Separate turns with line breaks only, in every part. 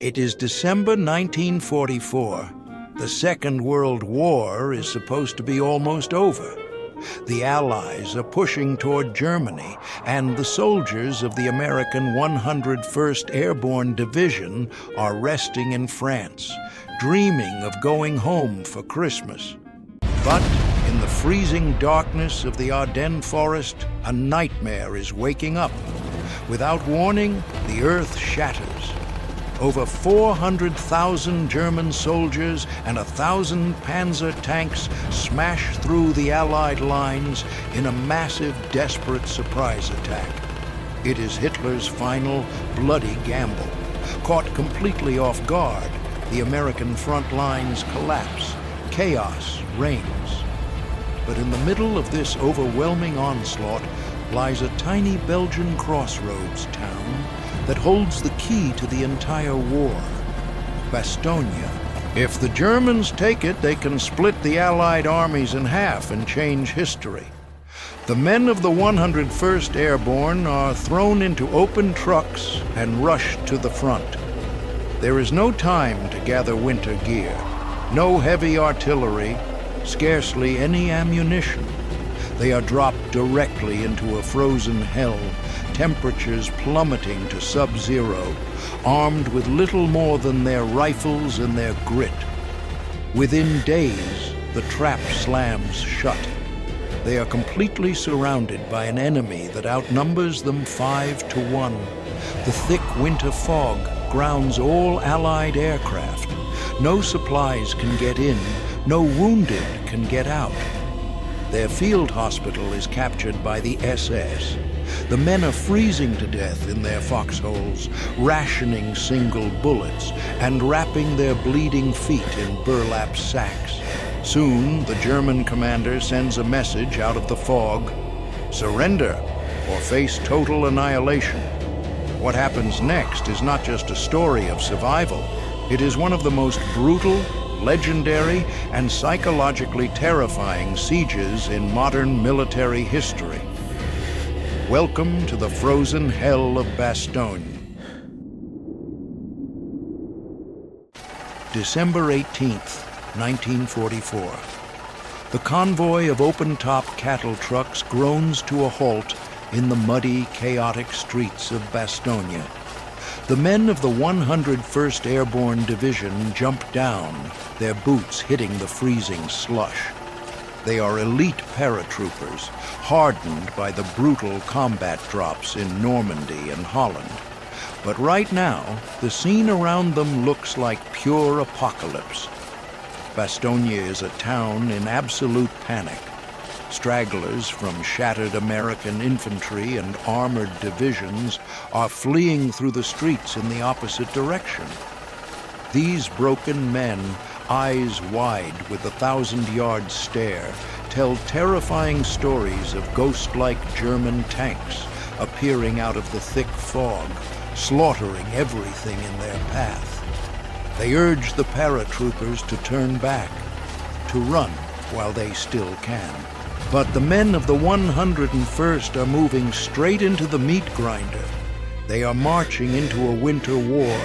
It is December 1944. The Second World War is supposed to be almost over. The Allies are pushing toward Germany, and the soldiers of the American 101st Airborne Division are resting in France, dreaming of going home for Christmas. But in the freezing darkness of the Ardennes Forest, a nightmare is waking up. Without warning, the earth shatters. Over 400,000 German soldiers and 1,000 Panzer tanks smash through the Allied lines in a massive, desperate surprise attack. It is Hitler's final, bloody gamble. Caught completely off guard, the American front lines collapse. Chaos reigns. But in the middle of this overwhelming onslaught lies a tiny Belgian crossroads town that holds the key to the entire war, Bastogne. If the Germans take it, they can split the Allied armies in half and change history. The men of the 101st Airborne are thrown into open trucks and rushed to the front. There is no time to gather winter gear, no heavy artillery, scarcely any ammunition. They are dropped directly into a frozen hell, temperatures plummeting to sub-zero, armed with little more than their rifles and their grit. Within days, the trap slams shut. They are completely surrounded by an enemy that outnumbers them 5-1. The thick winter fog grounds all Allied aircraft. No supplies can get in, no wounded can get out. Their field hospital is captured by the SS. The men are freezing to death in their foxholes, rationing single bullets, and wrapping their bleeding feet in burlap sacks. Soon, the German commander sends a message out of the fog: surrender or face total annihilation. What happens next is not just a story of survival. It is one of the most brutal, legendary, and psychologically terrifying sieges in modern military history. Welcome to the frozen hell of Bastogne. December 18th, 1944. The convoy of open-top cattle trucks groans to a halt in the muddy, chaotic streets of Bastogne. The men of the 101st Airborne Division jump down, their boots hitting the freezing slush. They are elite paratroopers, hardened by the brutal combat drops in Normandy and Holland. But right now, the scene around them looks like pure apocalypse. Bastogne is a town in absolute panic. Stragglers from shattered American infantry and armored divisions are fleeing through the streets in the opposite direction. These broken men, eyes wide with a 1,000-yard stare, tell terrifying stories of ghost-like German tanks appearing out of the thick fog, slaughtering everything in their path. They urge the paratroopers to turn back, to run while they still can. But the men of the 101st are moving straight into the meat grinder. They are marching into a winter war,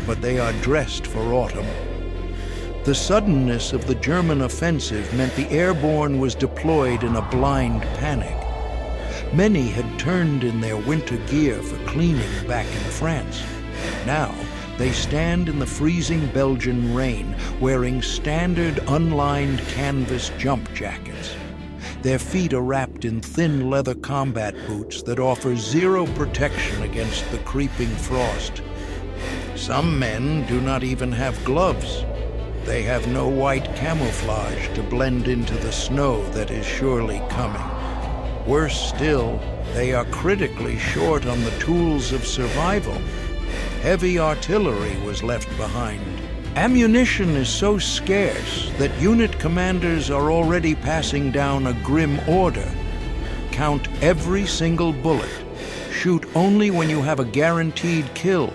but they are dressed for autumn. The suddenness of the German offensive meant the Airborne was deployed in a blind panic. Many had turned in their winter gear for cleaning back in France. Now, they stand in the freezing Belgian rain, wearing standard unlined canvas jump jackets. Their feet are wrapped in thin leather combat boots that offer zero protection against the creeping frost. Some men do not even have gloves. They have no white camouflage to blend into the snow that is surely coming. Worse still, they are critically short on the tools of survival. Heavy artillery was left behind. Ammunition is so scarce that unit commanders are already passing down a grim order. Count every single bullet. Shoot only when you have a guaranteed kill.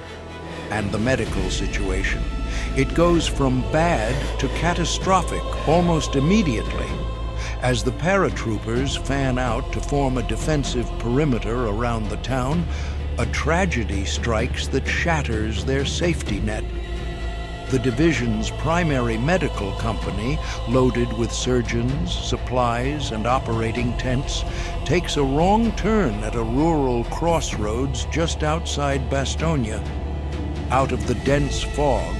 And the medical situation. It goes from bad to catastrophic almost immediately. As the paratroopers fan out to form a defensive perimeter around the town, a tragedy strikes that shatters their safety net. The division's primary medical company, loaded with surgeons, supplies, and operating tents, takes a wrong turn at a rural crossroads just outside Bastogne. Out of the dense fog,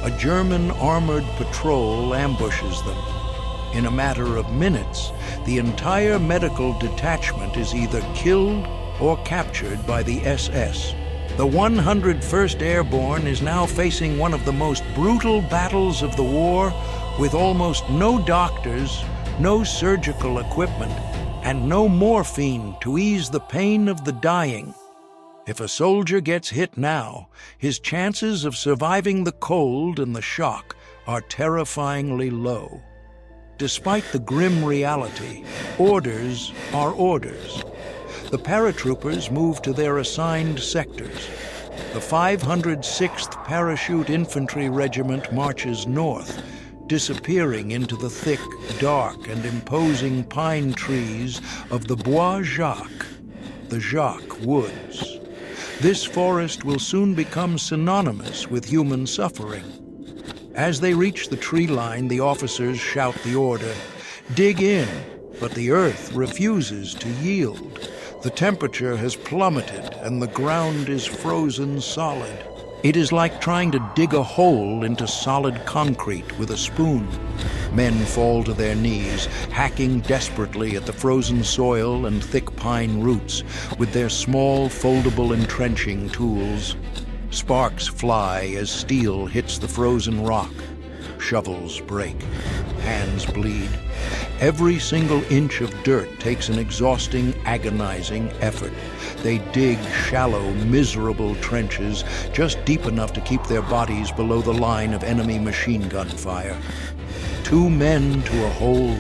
a German armored patrol ambushes them. In a matter of minutes, the entire medical detachment is either killed or captured by the SS. The 101st Airborne is now facing one of the most brutal battles of the war, with almost no doctors, no surgical equipment, and no morphine to ease the pain of the dying. If a soldier gets hit now, his chances of surviving the cold and the shock are terrifyingly low. Despite the grim reality, orders are orders. The paratroopers move to their assigned sectors. The 506th Parachute Infantry Regiment marches north, disappearing into the thick, dark, and imposing pine trees of the Bois Jacques, the Jacques Woods. This forest will soon become synonymous with human suffering. As they reach the tree line, the officers shout the order, "Dig in," but the earth refuses to yield. The temperature has plummeted and the ground is frozen solid. It is like trying to dig a hole into solid concrete with a spoon. Men fall to their knees, hacking desperately at the frozen soil and thick pine roots with their small, foldable entrenching tools. Sparks fly as steel hits the frozen rock. Shovels break. Hands bleed. Every single inch of dirt takes an exhausting, agonizing effort. They dig shallow, miserable trenches just deep enough to keep their bodies below the line of enemy machine gun fire. 2 men to a hole.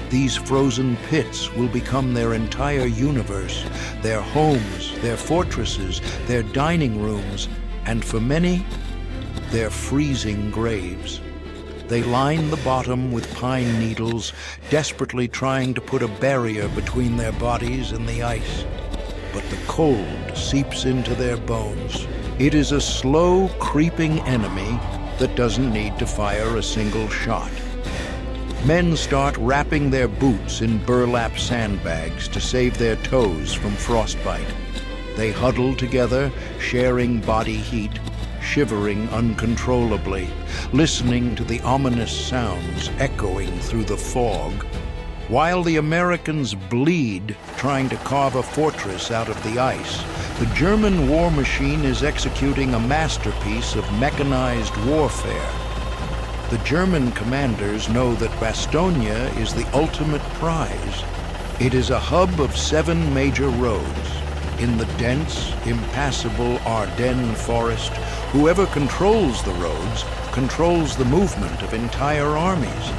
These frozen pits will become their entire universe, their homes, their fortresses, their dining rooms, and for many, their freezing graves. They line the bottom with pine needles, desperately trying to put a barrier between their bodies and the ice. But the cold seeps into their bones. It is a slow, creeping enemy that doesn't need to fire a single shot. Men start wrapping their boots in burlap sandbags to save their toes from frostbite. They huddle together, sharing body heat, shivering uncontrollably, listening to the ominous sounds echoing through the fog. While the Americans bleed trying to carve a fortress out of the ice, the German war machine is executing a masterpiece of mechanized warfare. The German commanders know that Bastogne is the ultimate prize. It is a hub of 7 major roads. In the dense, impassable Ardennes Forest, whoever controls the roads controls the movement of entire armies.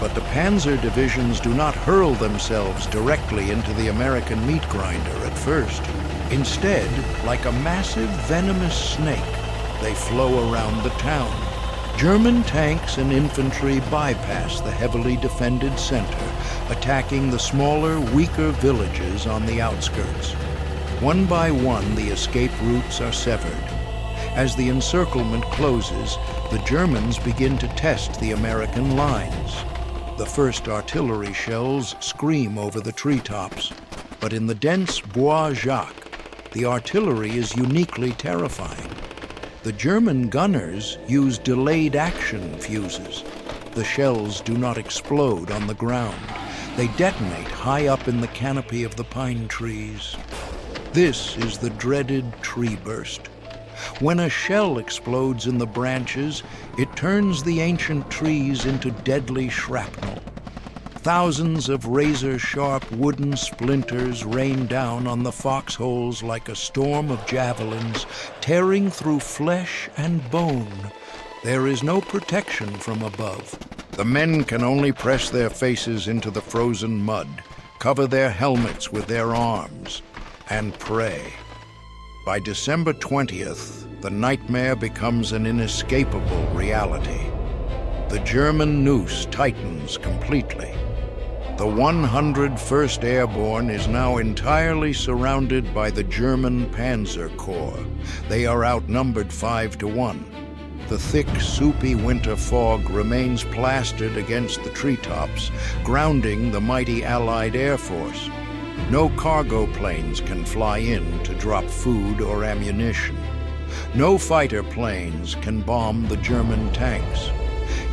But the panzer divisions do not hurl themselves directly into the American meat grinder at first. Instead, like a massive venomous snake, they flow around the town. German tanks and infantry bypass the heavily defended center, attacking the smaller, weaker villages on the outskirts. One by one, the escape routes are severed. As the encirclement closes, the Germans begin to test the American lines. The first artillery shells scream over the treetops, but in the dense Bois Jacques, the artillery is uniquely terrifying. The German gunners use delayed action fuses. The shells do not explode on the ground. They detonate high up in the canopy of the pine trees. This is the dreaded tree burst. When a shell explodes in the branches, it turns the ancient trees into deadly shrapnel. Thousands of razor-sharp wooden splinters rain down on the foxholes like a storm of javelins, tearing through flesh and bone. There is no protection from above. The men can only press their faces into the frozen mud, cover their helmets with their arms, and pray. By December 20th, the nightmare becomes an inescapable reality. The German noose tightens completely. The 101st Airborne is now entirely surrounded by the German Panzer Corps. They are outnumbered 5 to 1. The thick, soupy winter fog remains plastered against the treetops, grounding the mighty Allied Air Force. No cargo planes can fly in to drop food or ammunition. No fighter planes can bomb the German tanks.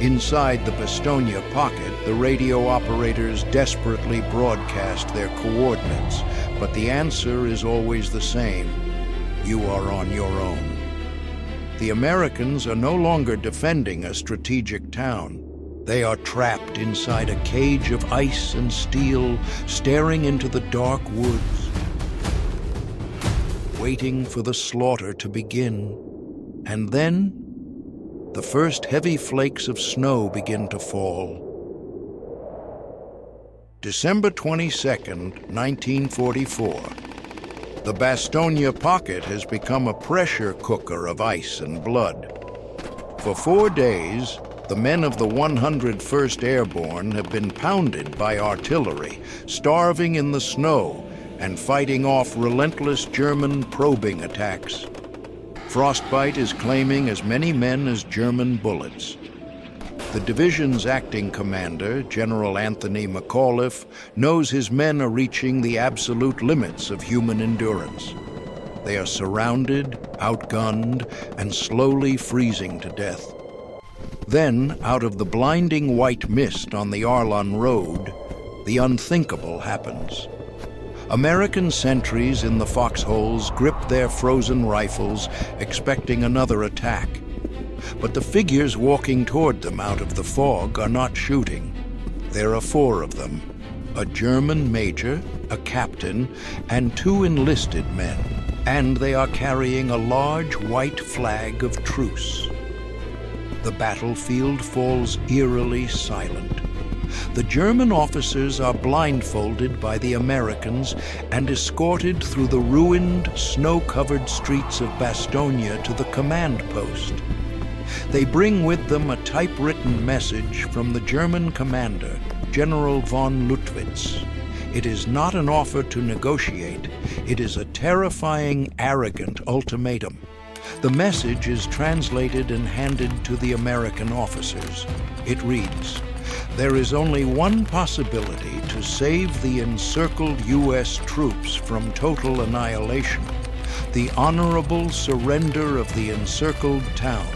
Inside the Bastogne pocket, the radio operators desperately broadcast their coordinates, but the answer is always the same: you are on your own. The Americans are no longer defending a strategic town. They are trapped inside a cage of ice and steel, staring into the dark woods, waiting for the slaughter to begin. And then, the first heavy flakes of snow begin to fall. December 22nd, 1944. The Bastogne pocket has become a pressure cooker of ice and blood. For 4 days, the men of the 101st Airborne have been pounded by artillery, starving in the snow, and fighting off relentless German probing attacks. Frostbite is claiming as many men as German bullets. The division's acting commander, General McAuliffe, knows his men are reaching the absolute limits of human endurance. They are surrounded, outgunned, and slowly freezing to death. Then, out of the blinding white mist on the Ardennes Road, the unthinkable happens. American sentries in the foxholes grip their frozen rifles, expecting another attack. But the figures walking toward them out of the fog are not shooting. There are 4 of them: a German major, a captain, and 2 enlisted men. And they are carrying a large white flag of truce. The battlefield falls eerily silent. The German officers are blindfolded by the Americans and escorted through the ruined, snow-covered streets of Bastogne to the command post. They bring with them a typewritten message from the German commander, General von Lüttwitz. It is not an offer to negotiate. It is a terrifying, arrogant ultimatum. The message is translated and handed to the American officers. It reads, "There is only one possibility to save the encircled U.S. troops from total annihilation: the honorable surrender of the encircled town.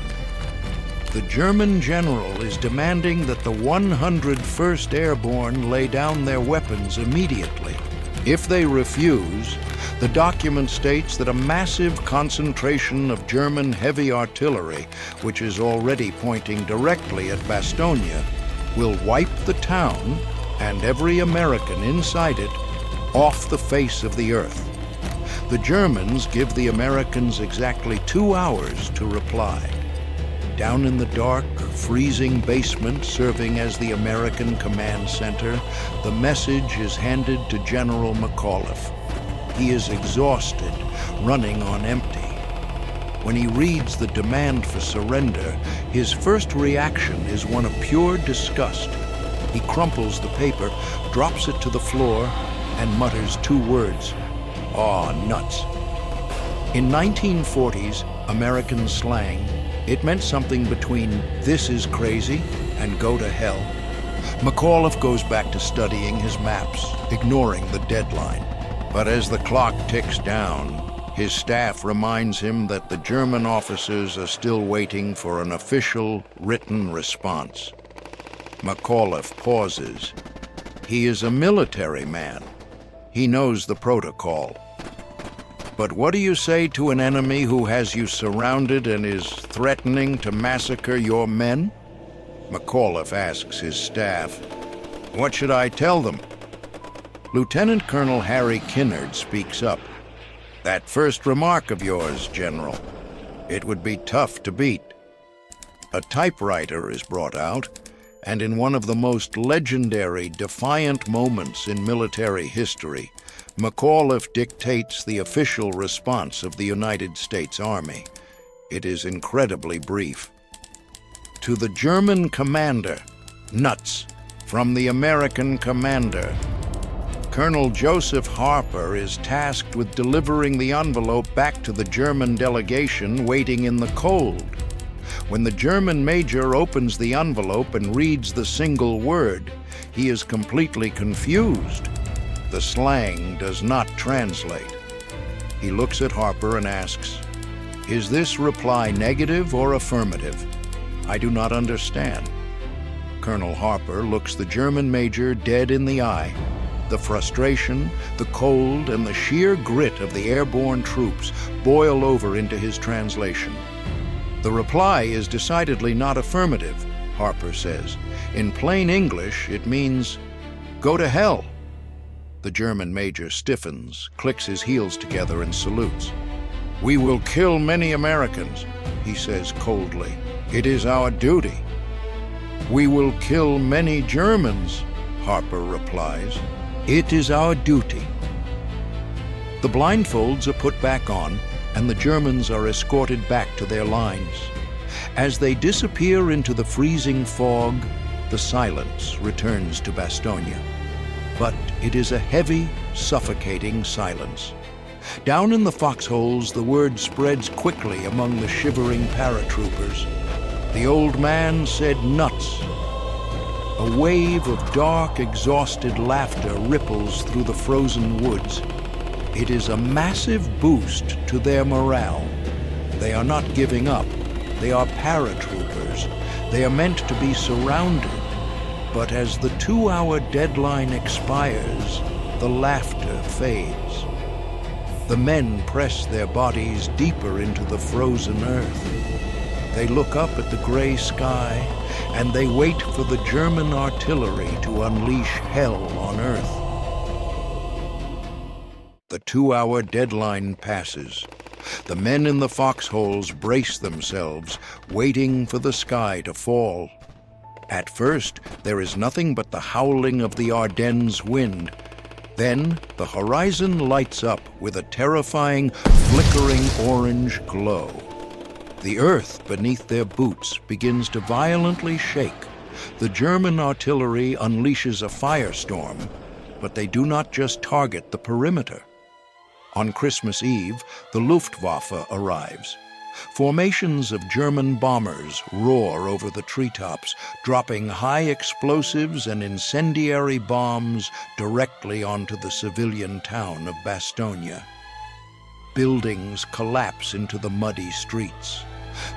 The German general is demanding that the 101st Airborne lay down their weapons immediately. If they refuse, the document states that a massive concentration of German heavy artillery, which is already pointing directly at Bastogne, will wipe the town and every American inside it off the face of the earth. The Germans give the Americans exactly 2 hours to reply." Down in the dark, freezing basement serving as the American command center, the message is handed to General McAuliffe. He is exhausted, running on empty. When he reads the demand for surrender, his first reaction is one of pure disgust. He crumples the paper, drops it to the floor, and mutters 2 words: "Aw, nuts." In 1940s American slang, it meant something between "this is crazy" and "go to hell." McAuliffe goes back to studying his maps, ignoring the deadline. But as the clock ticks down, his staff reminds him that the German officers are still waiting for an official, written response. McAuliffe pauses. He is a military man. He knows the protocol. But what do you say to an enemy who has you surrounded and is threatening to massacre your men? McAuliffe asks his staff. What should I tell them? Lieutenant Colonel Harry Kinnard speaks up. That first remark of yours, General. It would be tough to beat. A typewriter is brought out, and in one of the most legendary, defiant moments in military history, McAuliffe dictates the official response of the United States Army. It is incredibly brief. To the German commander, nuts, from the American commander. Colonel Joseph Harper is tasked with delivering the envelope back to the German delegation waiting in the cold. When the German major opens the envelope and reads the single word, he is completely confused. The slang does not translate. He looks at Harper and asks, "Is this reply negative or affirmative? I do not understand." Colonel Harper looks the German major dead in the eye. The frustration, the cold, and the sheer grit of the airborne troops boil over into his translation. "The reply is decidedly not affirmative," Harper says. "In plain English, it means, 'Go to hell.'" The German major stiffens, clicks his heels together, and salutes. "We will kill many Americans," he says coldly. "It is our duty." "We will kill many Germans," Harper replies. "It is our duty." The blindfolds are put back on, and the Germans are escorted back to their lines. As they disappear into the freezing fog, the silence returns to Bastogne. But it is a heavy, suffocating silence. Down in the foxholes, the word spreads quickly among the shivering paratroopers. The old man said nuts. A wave of dark, exhausted laughter ripples through the frozen woods. It is a massive boost to their morale. They are not giving up. They are paratroopers. They are meant to be surrounded. But as the 2-hour deadline expires, the laughter fades. The men press their bodies deeper into the frozen earth. They look up at the gray sky, and they wait for the German artillery to unleash hell on earth. The 2-hour deadline passes. The men in the foxholes brace themselves, waiting for the sky to fall. At first, there is nothing but the howling of the Ardennes wind. Then, the horizon lights up with a terrifying, flickering orange glow. The earth beneath their boots begins to violently shake. The German artillery unleashes a firestorm, but they do not just target the perimeter. On Christmas Eve, the Luftwaffe arrives. Formations of German bombers roar over the treetops, dropping high explosives and incendiary bombs directly onto the civilian town of Bastogne. Buildings collapse into the muddy streets.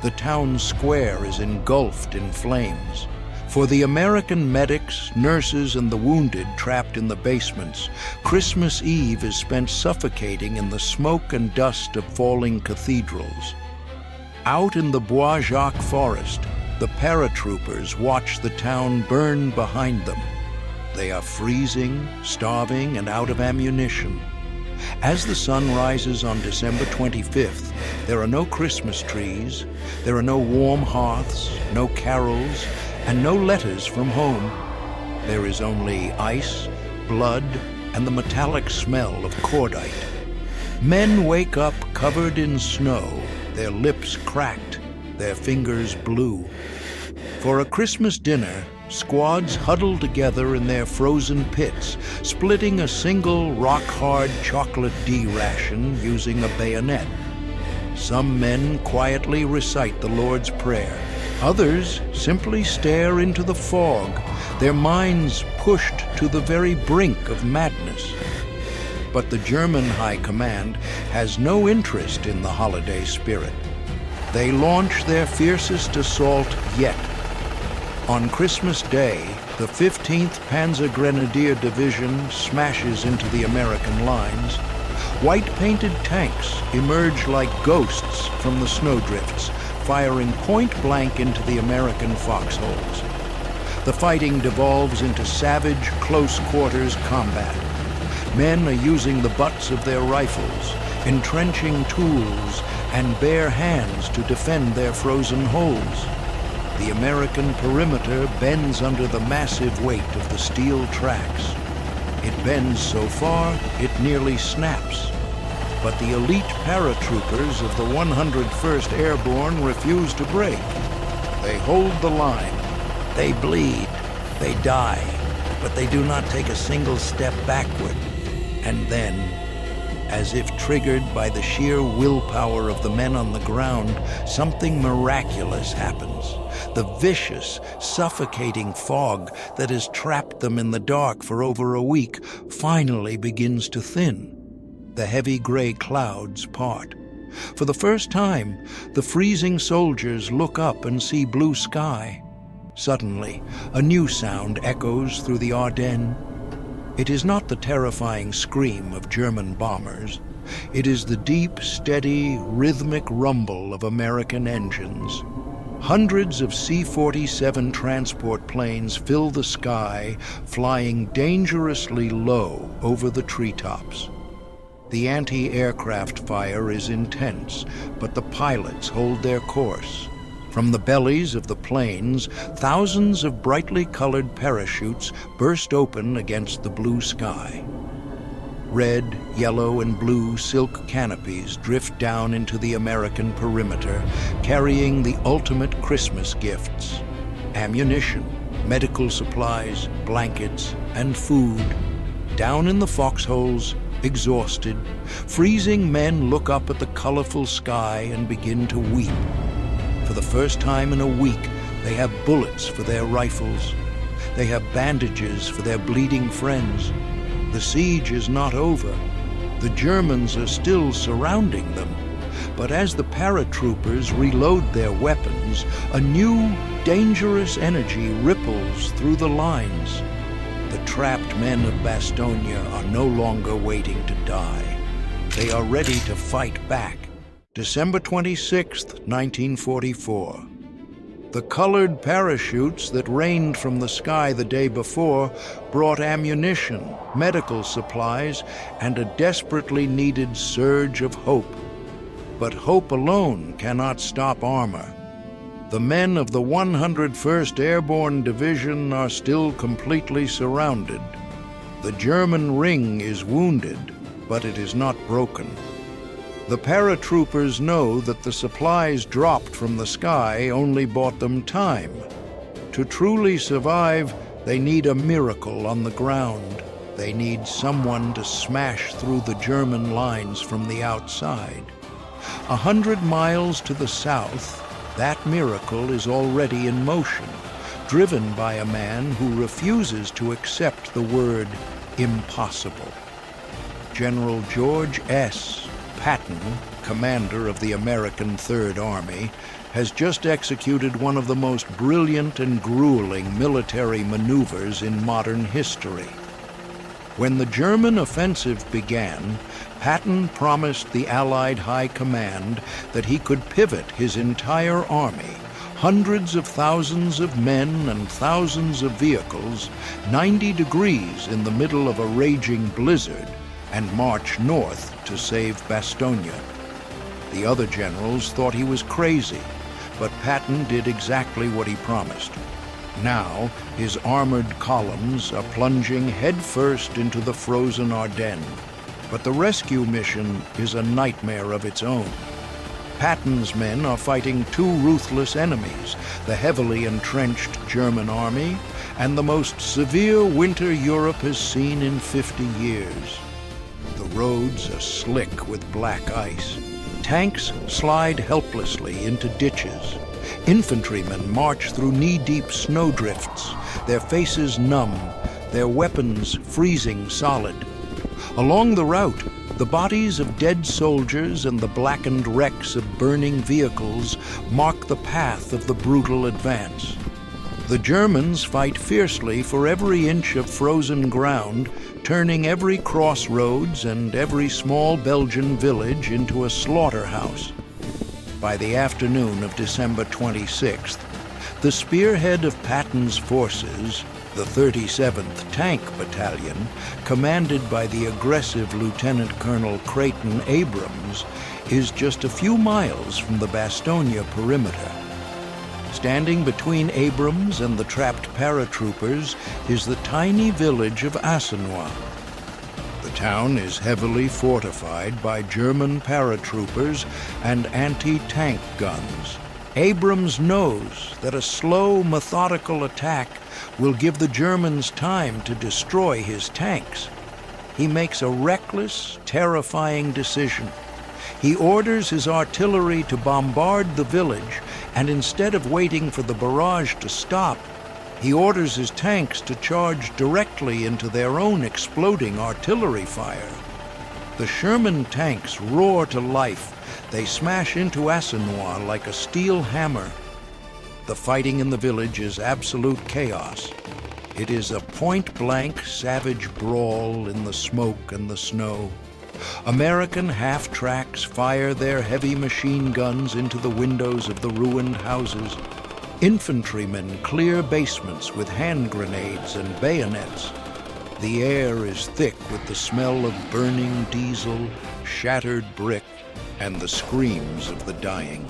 The town square is engulfed in flames. For the American medics, nurses, and the wounded trapped in the basements, Christmas Eve is spent suffocating in the smoke and dust of falling cathedrals. Out in the Bois Jacques forest, the paratroopers watch the town burn behind them. They are freezing, starving, and out of ammunition. As the sun rises on December 25th, there are no Christmas trees, there are no warm hearths, no carols, and no letters from home. There is only ice, blood, and the metallic smell of cordite. Men wake up covered in snow, their lips cracked, their fingers blue. For a Christmas dinner, squads huddle together in their frozen pits, splitting a single rock-hard chocolate D ration using a bayonet. Some men quietly recite the Lord's Prayer. Others simply stare into the fog, their minds pushed to the very brink of madness. But the German High Command has no interest in the holiday spirit. They launch their fiercest assault yet. On Christmas Day, the 15th Panzer Grenadier Division smashes into the American lines. White-painted tanks emerge like ghosts from the snowdrifts, firing point-blank into the American foxholes. The fighting devolves into savage, close-quarters combat. Men are using the butts of their rifles, entrenching tools, and bare hands to defend their frozen holes. The American perimeter bends under the massive weight of the steel tracks. It bends so far, it nearly snaps. But the elite paratroopers of the 101st Airborne refuse to break. They hold the line. They bleed. They die. But they do not take a single step backward. And then, As if triggered by the sheer willpower of the men on the ground, something miraculous happens. The vicious, suffocating fog that has trapped them in the dark for over a week finally begins to thin. The heavy gray clouds part. For the first time, the freezing soldiers look up and see blue sky. Suddenly, a new sound echoes through the Ardennes. It is not the terrifying scream of German bombers. It is the deep, steady, rhythmic rumble of American engines. Hundreds of C-47 transport planes fill the sky, flying dangerously low over the treetops. The anti-aircraft fire is intense, but the pilots hold their course. From the bellies of the planes, thousands of brightly colored parachutes burst open against the blue sky. Red, yellow, and blue silk canopies drift down into the American perimeter, carrying the ultimate Christmas gifts: ammunition, medical supplies, blankets, and food. Down in the foxholes, exhausted, freezing men look up at the colorful sky and begin to weep. For the first time in a week, they have bullets for their rifles. They have bandages for their bleeding friends. The siege is not over. The Germans are still surrounding them. But as the paratroopers reload their weapons, a new, dangerous energy ripples through the lines. The trapped men of Bastogne are no longer waiting to die. They are ready to fight back. December 26, 1944. The colored parachutes that rained from the sky the day before brought ammunition, medical supplies, and a desperately needed surge of hope. But hope alone cannot stop armor. The men of the 101st Airborne Division are still completely surrounded. The German ring is wounded, but it is not broken. The paratroopers know that the supplies dropped from the sky only bought them time. To truly survive, they need a miracle on the ground. They need someone to smash through the German lines from the outside. 100 miles to the south, that miracle is already in motion, driven by a man who refuses to accept the word impossible. General George S. Patton, commander of the American Third Army, has just executed one of the most brilliant and grueling military maneuvers in modern history. When the German offensive began, Patton promised the Allied High Command that he could pivot his entire army, hundreds of thousands of men and thousands of vehicles, 90 degrees in the middle of a raging blizzard, and march north to save Bastogne. The other generals thought he was crazy, but Patton did exactly what he promised. Now, his armored columns are plunging headfirst into the frozen Ardennes. But the rescue mission is a nightmare of its own. Patton's men are fighting two ruthless enemies, the heavily entrenched German army and the most severe winter Europe has seen in 50 years. The roads are slick with black ice. Tanks slide helplessly into ditches. Infantrymen march through knee-deep snowdrifts, their faces numb, their weapons freezing solid. Along the route, the bodies of dead soldiers and the blackened wrecks of burning vehicles mark the path of the brutal advance. The Germans fight fiercely for every inch of frozen ground, turning every crossroads and every small Belgian village into a slaughterhouse. By the afternoon of December 26th, the spearhead of Patton's forces, the 37th Tank Battalion, commanded by the aggressive Lieutenant Colonel Creighton Abrams, is just a few miles from the Bastogne perimeter. Standing between Abrams and the trapped paratroopers is the tiny village of Assenois. The town is heavily fortified by German paratroopers and anti-tank guns. Abrams knows that a slow, methodical attack will give the Germans time to destroy his tanks. he makes a reckless, terrifying decision. He orders his artillery to bombard the village, and instead of waiting for the barrage to stop, he orders his tanks to charge directly into their own exploding artillery fire. The Sherman tanks roar to life. They smash into Assinois like a steel hammer. The fighting in the village is absolute chaos. It is a point-blank, savage brawl in the smoke and the snow. American half-tracks fire their heavy machine guns into the windows of the ruined houses. Infantrymen clear basements with hand grenades and bayonets. The air is thick with the smell of burning diesel, shattered brick, and the screams of the dying.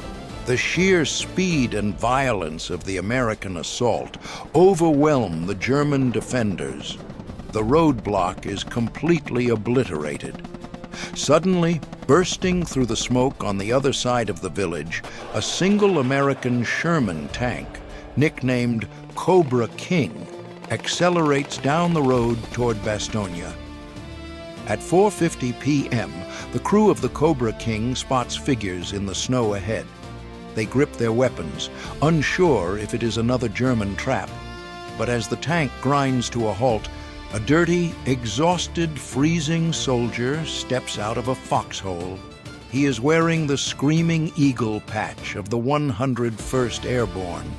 The sheer speed and violence of the American assault overwhelm the German defenders. The roadblock is completely obliterated. Suddenly, bursting through the smoke on the other side of the village, a single American Sherman tank, nicknamed Cobra King, accelerates down the road toward Bastogne. At 4:50 p.m., the crew of the Cobra King spots figures in the snow ahead. They grip their weapons, unsure if it is another German trap. But as the tank grinds to a halt, a dirty, exhausted, freezing soldier steps out of a foxhole. He is wearing the Screaming Eagle patch of the 101st Airborne.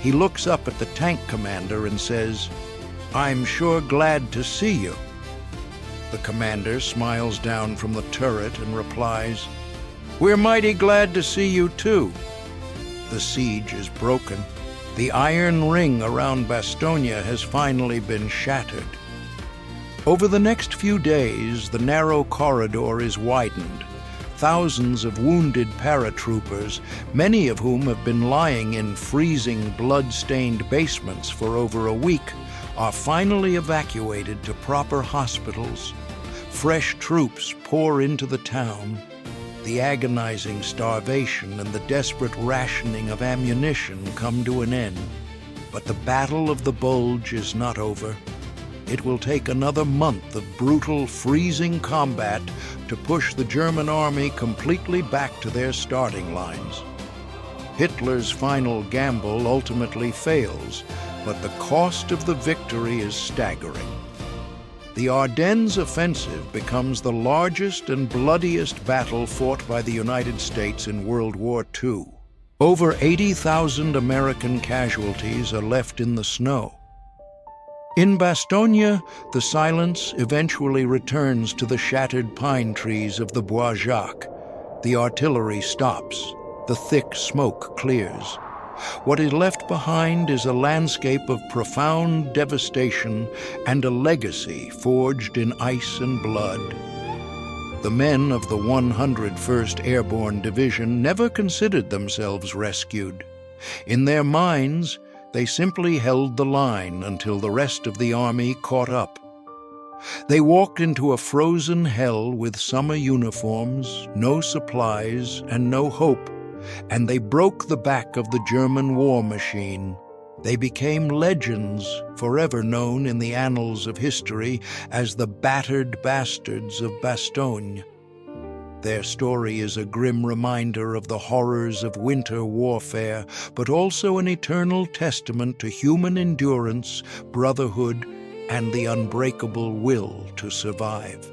He looks up at the tank commander and says, "I'm sure glad to see you." The commander smiles down from the turret and replies, "We're mighty glad to see you too." The siege is broken. The iron ring around Bastogne has finally been shattered. Over the next few days, the narrow corridor is widened. Thousands of wounded paratroopers, many of whom have been lying in freezing, blood-stained basements for over a week, are finally evacuated to proper hospitals. Fresh troops pour into the town. The agonizing starvation and the desperate rationing of ammunition come to an end. But the Battle of the Bulge is not over. It will take another month of brutal, freezing combat to push the German army completely back to their starting lines. Hitler's final gamble ultimately fails, but the cost of the victory is staggering. The Ardennes offensive becomes the largest and bloodiest battle fought by the United States in World War II. Over 80,000 American casualties are left in the snow. In Bastogne, the silence eventually returns to the shattered pine trees of the Bois Jacques. The artillery stops. The thick smoke clears. What is left behind is a landscape of profound devastation and a legacy forged in ice and blood. The men of the 101st Airborne Division never considered themselves rescued. In their minds, they simply held the line until the rest of the army caught up. They walked into a frozen hell with summer uniforms, no supplies, and no hope, and they broke the back of the German war machine. They became legends, forever known in the annals of history as the battered bastards of Bastogne. Their story is a grim reminder of the horrors of winter warfare, but also an eternal testament to human endurance, brotherhood, and the unbreakable will to survive.